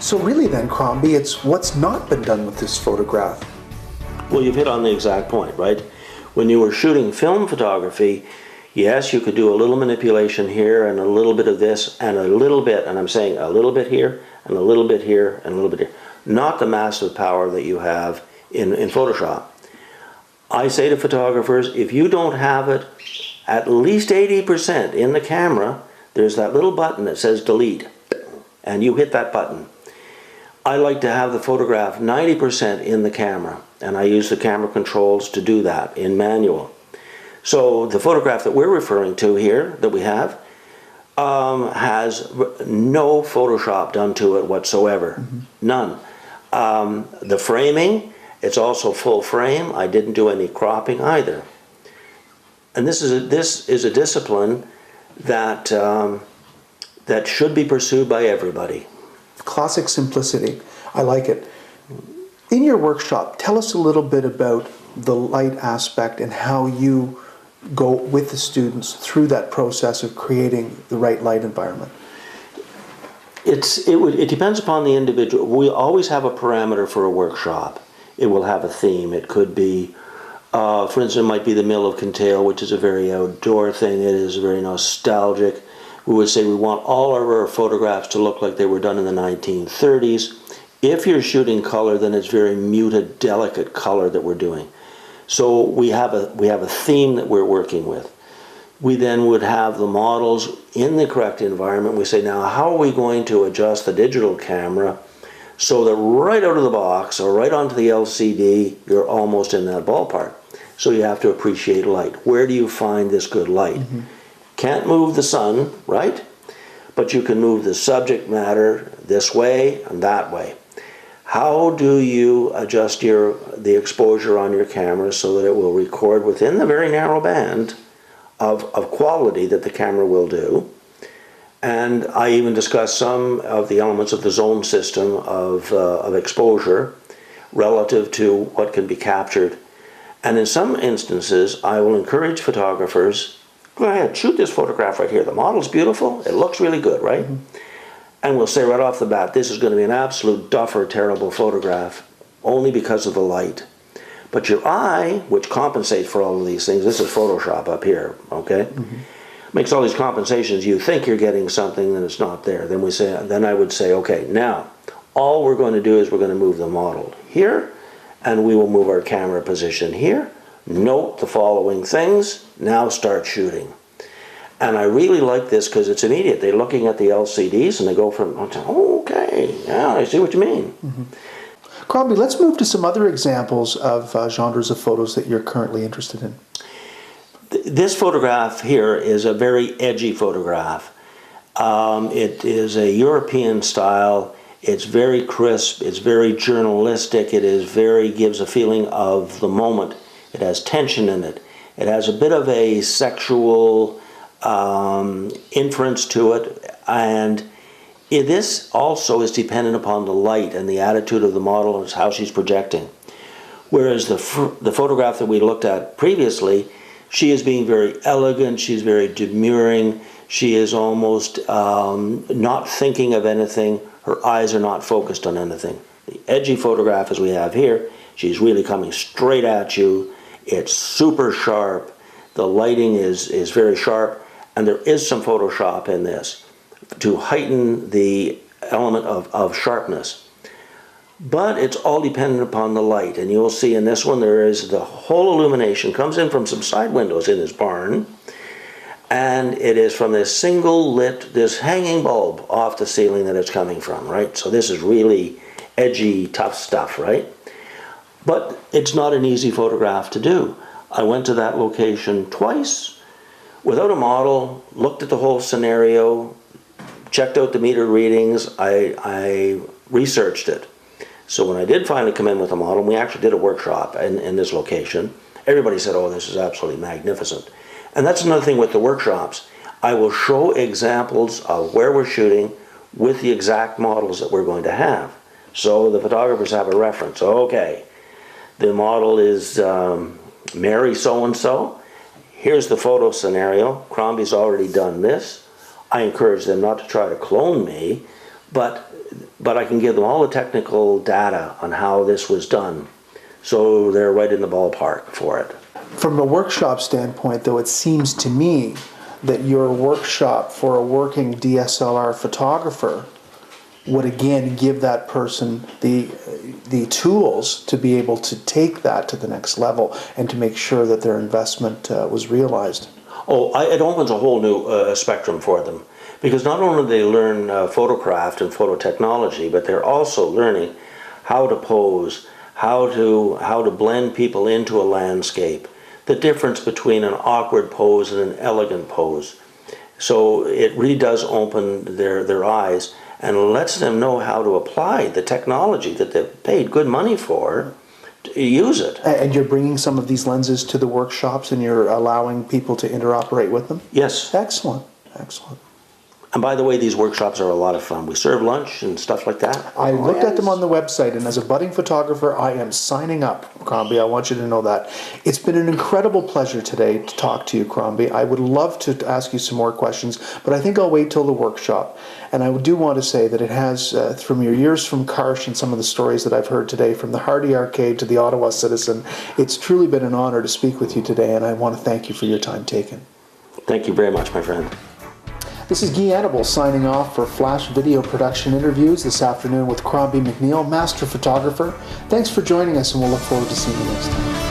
So really then, Crombie, it's what's not been done with this photograph. Well, you've hit on the exact point, right? When you were shooting film photography, yes, you could do a little manipulation here and a little bit of this and a little bit, and I'm saying a little bit here and a little bit here and a little bit here. Not the massive power that you have in Photoshop. I say to photographers, if you don't have it at least 80% in the camera, there's that little button that says delete, and you hit that button. I like to have the photograph 90% in the camera, and I use the camera controls to do that in manual. So the photograph that we're referring to here, that we have, has no Photoshop done to it whatsoever. None. The framing, it's also full frame. I didn't do any cropping either. And this is a discipline that that should be pursued by everybody. Classic simplicity. I like it. In your workshop, tell us a little bit about the light aspect and how you go with the students through that process of creating the right light environment. It depends upon the individual. We always have a parameter for a workshop. It will have a theme. It could be, for instance, it might be the Mill of Kintail, which is a very outdoor thing. It is very nostalgic. We would say we want all of our photographs to look like they were done in the 1930s. If you're shooting color, then it's very muted, delicate color that we're doing. So we have a theme that we're working with. We then would have the models in the correct environment. We say, now how are we going to adjust the digital camera so that right out of the box or right onto the LCD, you're almost in that ballpark. So you have to appreciate light. Where do you find this good light? Can't move the sun, right? But you can move the subject matter this way and that way. How do you adjust the exposure on your camera so that it will record within the very narrow band of quality that the camera will do? And I even discuss some of the elements of the zone system of exposure relative to what can be captured. And in some instances, I will encourage photographers, go ahead, shoot this photograph right here. The model's beautiful. It looks really good, right? And we'll say right off the bat, this is going to be an absolute duffer, terrible photograph, only because of the light. But your eye, which compensates for all of these things, this is Photoshop up here, okay? Makes all these compensations. You think you're getting something and it's not there. Then I would say, okay, now, all we're going to do is we're going to move the model here, and we will move our camera position here. Note the following things. Now start shooting. And I really like this because it's immediate. They're looking at the LCDs and they go from, oh, okay, yeah, I see what you mean. Crombie, let's move to some other examples of genres of photos that you're currently interested in. This photograph here is a very edgy photograph. It is a European style. It's very crisp. It's very journalistic. It is gives a feeling of the moment. It has tension in it. It has a bit of a sexual inference to it, and this also is dependent upon the light and the attitude of the model and how she's projecting. Whereas the photograph that we looked at previously, she is being very elegant, she's very demurring, she is almost not thinking of anything, her eyes are not focused on anything. The edgy photograph as we have here, she's really coming straight at you, it's super sharp, the lighting is very sharp, and there is some Photoshop in this to heighten the element of sharpness. But it's all dependent upon the light, and you'll see in this one there is the whole illumination comes in from some side windows in this barn, and it is from this single lit, this hanging bulb off the ceiling that it's coming from, right? So this is really edgy, tough stuff, right? But it's not an easy photograph to do. I went to that location twice without a model, looked at the whole scenario, checked out the meter readings, I researched it. So when I did finally come in with a model, and we actually did a workshop in this location, everybody said, oh, this is absolutely magnificent. And that's another thing with the workshops. I will show examples of where we're shooting with the exact models that we're going to have. So the photographers have a reference. Okay, the model is Mary so-and-so. Here's the photo scenario. Crombie's already done this. I encourage them not to try to clone me, but but I can give them all the technical data on how this was done, so they're right in the ballpark for it. From a workshop standpoint, though, it seems to me that your workshop for a working DSLR photographer would again give that person the tools to be able to take that to the next level and to make sure that their investment was realized. Oh, it opens a whole new spectrum for them, because not only do they learn photocraft and phototechnology, but they're also learning how to pose, how to blend people into a landscape, the difference between an awkward pose and an elegant pose. So it really does open their eyes and lets them know how to apply the technology that they've paid good money for, to use it. And you're bringing some of these lenses to the workshops and you're allowing people to interoperate with them? Yes. Excellent, excellent. And by the way, these workshops are a lot of fun. We serve lunch and stuff like that. I looked at them on the website, and as a budding photographer, I am signing up, Crombie. I want you to know that. It's been an incredible pleasure today to talk to you, Crombie. I would love to ask you some more questions, but I think I'll wait till the workshop. And I do want to say that it has, from your years from Karsh and some of the stories that I've heard today, from the Hardy Arcade to the Ottawa Citizen, it's truly been an honor to speak with you today, and I want to thank you for your time taken. Thank you very much, my friend. This is Guy Annable signing off for Flash Video Production Interviews this afternoon with Crombie McNeill, Master Photographer. Thanks for joining us, and we'll look forward to seeing you next time.